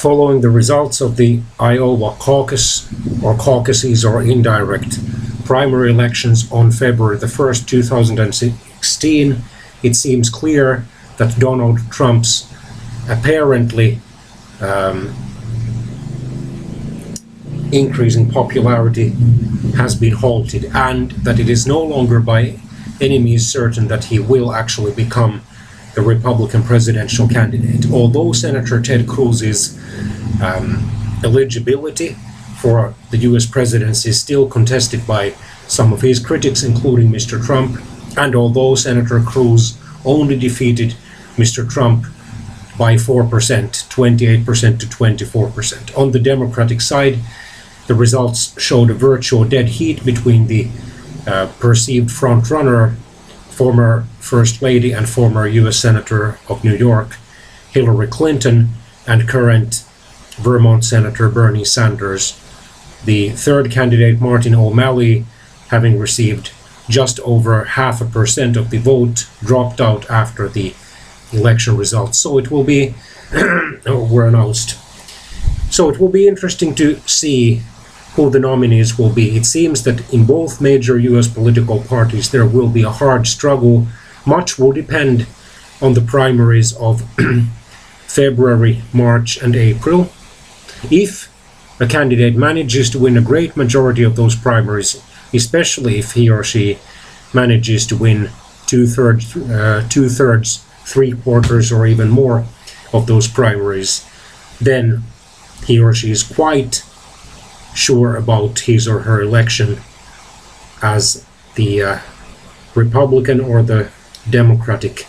following the results of the Iowa caucus, or caucuses, or indirect primary elections on February the 1st, 2016, it seems clear that Donald Trump's apparently increasing popularity has been halted, and that it is no longer by any means certain that he will actually become the Republican presidential candidate. Although Senator Ted Cruz's eligibility for the US presidency is still contested by some of his critics, including Mr. Trump, and although Senator Cruz only defeated Mr. Trump by 4%, 28% to 24%. On the Democratic side, the results showed a virtual dead heat between the perceived frontrunner, former First Lady and former US Senator of New York, Hillary Clinton, and current Vermont Senator Bernie Sanders. The third candidate, Martin O'Malley, having received just over 0.5% of the vote, dropped out after the election results. So it will be were announced. So it will be interesting to see who the nominees will be. It seems that in both major US political parties there will be a hard struggle. Much will depend on the primaries of February, March, and April. If a candidate manages to win a great majority of those primaries, especially if he or she manages to win two-thirds, three-quarters, or even more of those primaries, then he or she is quite sure about his or her election as the Republican or the Democratic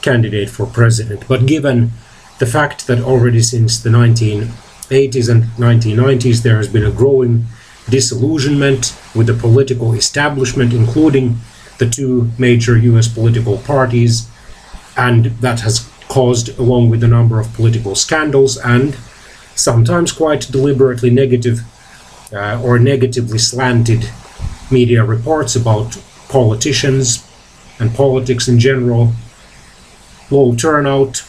candidate for president. But given the fact that already since the 1980s and 1990s there has been a growing disillusionment with the political establishment, including the two major US political parties, and that has caused, along with a number of political scandals and sometimes quite deliberately negative or negatively slanted media reports about politicians and politics in general, low turnout.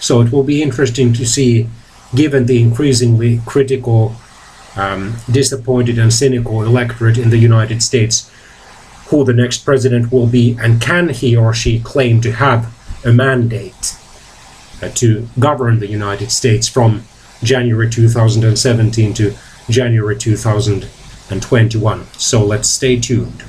So it will be interesting to see, given the increasingly critical, disappointed and cynical electorate in the United States, who the next president will be, and can he or she claim to have a mandate to govern the United States from January 2017 to January 2021. So let's stay tuned.